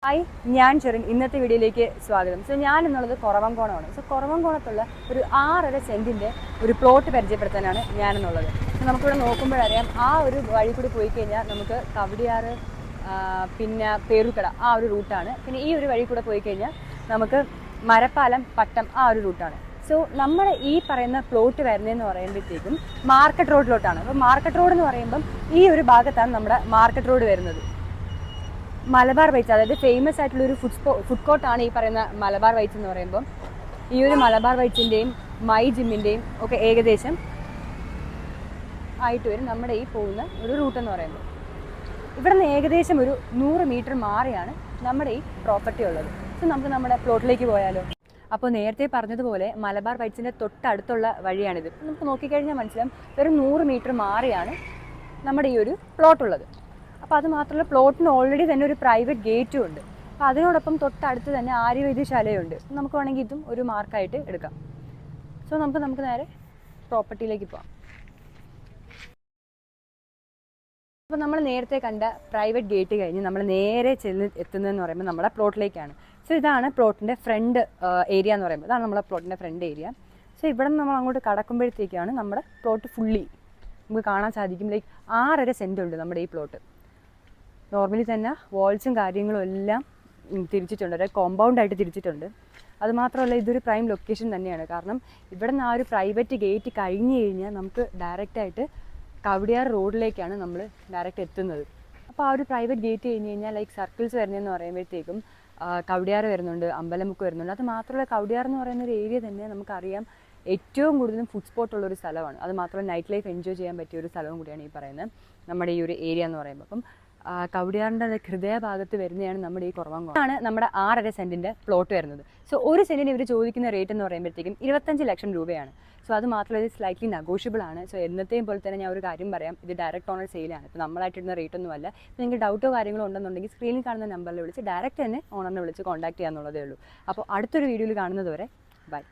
Hi, ഞാൻ ചെറിൻ. ഇന്നത്തെ വീഡിയോയിലേക്ക് സ്വാഗതം. ഞാൻ എന്നുള്ളത് കുറവൻകോണമാണ്. കുറവൻകോണത്തുള്ള ഒരു 6.5 സെൻറ്റിൻ്റെ ഒരു പ്ലോട്ട് പരിചയപ്പെടുത്താനാണ് ഞാനെന്നുള്ളത്. നമുക്കിവിടെ നോക്കുമ്പോഴറിയാം, ആ ഒരു വഴി കൂടി പോയി കഴിഞ്ഞാൽ നമുക്ക് കവടിയാറ്, പിന്നെ പേരുക്കട ആ ഒരു റൂട്ടാണ്. പിന്നെ ഈ ഒരു വഴി കൂടെ പോയി കഴിഞ്ഞാൽ നമുക്ക് മരപ്പാലം, പട്ടം ആ ഒരു റൂട്ടാണ്. നമ്മൾ ഈ പറയുന്ന പ്ലോട്ട് വരുന്നതെന്ന് പറയുമ്പോഴത്തേക്കും മാർക്കറ്റ് റോഡിലോട്ടാണ്. അപ്പോൾ മാർക്കറ്റ് റോഡ് എന്ന് പറയുമ്പം ഈ ഒരു ഭാഗത്താണ് നമ്മുടെ മാർക്കറ്റ് റോഡ് വരുന്നത്. മലബാർ വൈറ്റ്സ്, അതായത് ഫേമസ് ആയിട്ടുള്ള ഒരു ഫുഡ് കോർട്ടാണ് ഈ പറയുന്ന മലബാർ വൈറ്റ്സ് എന്ന് പറയുമ്പം. ഈ ഒരു മലബാർ വൈറ്റ്സിൻ്റെയും മൈ ജിമ്മിൻ്റെയും ഒക്കെ ഏകദേശം ആയിട്ട് വരും നമ്മുടെ ഈ പോകുന്ന ഒരു റൂട്ട് എന്ന് പറയുമ്പോൾ. ഇവിടെ നിന്ന് ഏകദേശം ഒരു 100 മീറ്റർ മാറിയാണ് നമ്മുടെ ഈ പ്രോപ്പർട്ടി ഉള്ളത്. നമുക്ക് നമ്മുടെ പ്ലോട്ടിലേക്ക് പോയാലോ? അപ്പോൾ നേരത്തെ പറഞ്ഞതുപോലെ മലബാർ വൈറ്റ്സിൻ്റെ തൊട്ടടുത്തുള്ള വഴിയാണിത്. നമുക്ക് നോക്കിക്കഴിഞ്ഞാൽ മനസ്സിലാവും, വെറും 100 മീറ്റർ മാറിയാണ് നമ്മുടെ ഈ ഒരു പ്ലോട്ടുള്ളത്. അപ്പോൾ അത് മാത്രമല്ല, പ്ലോട്ടിന് ഓൾറെഡി തന്നെ ഒരു പ്രൈവറ്റ് ഗേറ്റും ഉണ്ട്. അപ്പോൾ അതിനോടൊപ്പം തൊട്ടടുത്ത് തന്നെ ആര്യവൈദ്യശാലയുണ്ട്. നമുക്ക് വേണമെങ്കിൽ ഇതും ഒരു മാർക്കായിട്ട് എടുക്കാം. നമുക്ക് നേരെ പ്രോപ്പർട്ടിയിലേക്ക് പോകാം. അപ്പോൾ നമ്മൾ നേരത്തെ കണ്ട പ്രൈവറ്റ് ഗേറ്റ് കഴിഞ്ഞ് നമ്മൾ നേരെ എത്തുന്നതെന്ന് പറയുമ്പോൾ നമ്മുടെ പ്ലോട്ടിലേക്കാണ്. ഇതാണ് പ്ലോട്ടിൻ്റെ ഫ്രണ്ട് ഏരിയ എന്ന് പറയുമ്പോൾ. ഇതാണ് നമ്മുടെ പ്ലോട്ടിൻ്റെ ഫ്രണ്ട് ഏരിയ. ഇവിടെ നിന്ന് നമ്മൾ അങ്ങോട്ട് കടക്കുമ്പോഴത്തേക്കാണ് നമ്മുടെ പ്ലോട്ട് ഫുള്ളി നമുക്ക് കാണാൻ സാധിക്കും. 6.5 സെൻറ്റ് ഉണ്ട് നമ്മുടെ ഈ പ്ലോട്ട്. നോർമലി തന്നെ വാൾസും കാര്യങ്ങളും എല്ലാം തിരിച്ചിട്ടുണ്ട്, അതായത് കോമ്പൗണ്ടായിട്ട് തിരിച്ചിട്ടുണ്ട്. അതുമാത്രമല്ല, ഇതൊരു പ്രൈം ലൊക്കേഷൻ തന്നെയാണ്. കാരണം ഇവിടെ നിന്ന് ആ ഒരു പ്രൈവറ്റ് ഗേറ്റ് കഴിഞ്ഞ് കഴിഞ്ഞാൽ നമുക്ക് ഡയറക്റ്റായിട്ട് കവടിയാർ റോഡിലേക്കാണ് നമ്മൾ ഡയറക്റ്റ് എത്തുന്നത്. അപ്പോൾ ആ ഒരു പ്രൈവറ്റ് ഗേറ്റ് കഴിഞ്ഞ് കഴിഞ്ഞാൽ സർക്കിൾസ് വരുന്നതെന്ന് പറയുമ്പോഴത്തേക്കും കവടിയാർ വരുന്നുണ്ട്, അമ്പലമുക്ക് വരുന്നുണ്ട്. അത് മാത്രമല്ല, കവടിയാർ എന്ന് പറയുന്ന ഒരു ഏരിയ തന്നെ നമുക്കറിയാം ഏറ്റവും കൂടുതലും ഫുഡ് സ്പോട്ടുള്ളൊരു സ്ഥലമാണ്. അത് മാത്രമല്ല, നൈറ്റ് ലൈഫ് എൻജോയ് ചെയ്യാൻ പറ്റിയ ഒരു സ്ഥലവും കൂടിയാണ് ഈ പറയുന്നത് നമ്മുടെ ഈ ഒരു ഏരിയ എന്ന് പറയുമ്പോൾ. അപ്പം കവടിയാറിൻ്റെ ഹൃദയഭാഗത്ത് വരുന്നതാണ് നമ്മുടെ ഈ കുറവൻകോണം. ആണ് നമ്മുടെ 6.5 സെൻറ്റിൻ്റെ പ്ലോട്ട് വരുന്നത്. ഒരു സെൻറ്റിന് ഇവർ ചോദിക്കുന്ന റേറ്റ് എന്ന് പറയുമ്പോഴത്തേക്കും 25 ലക്ഷം രൂപയാണ്. അത് മാത്രമല്ല, ഇത് സ്ലൈറ്റ്ലി നെഗോഷ്യബിൾ ആണ്. എന്നത്തെയും പോലെ തന്നെ ഞാൻ ഒരു കാര്യം പറയാം, ഇത് ഡയറക്റ്റ് ഓണർ സെയിലാണ്. ഇപ്പോൾ നമ്മളായിട്ടിടുന്ന റേറ്റ് ഒന്നുമല്ല. നിങ്ങൾക്ക് ഡൗട്ടോ കാര്യങ്ങളോ ഉണ്ടെന്നുണ്ടെങ്കിൽ സ്ക്രീനിൽ കാണുന്ന നമ്പറിൽ വിളിച്ച് ഡയറക്റ്റ് തന്നെ ഓണറിനെ വിളിച്ച് കോൺടാക്ട് ചെയ്യാന്നുള്ളതേ ഉള്ളൂ. അപ്പോൾ അടുത്തൊരു വീഡിയോയിൽ കാണുന്നത് വരെ ബൈ.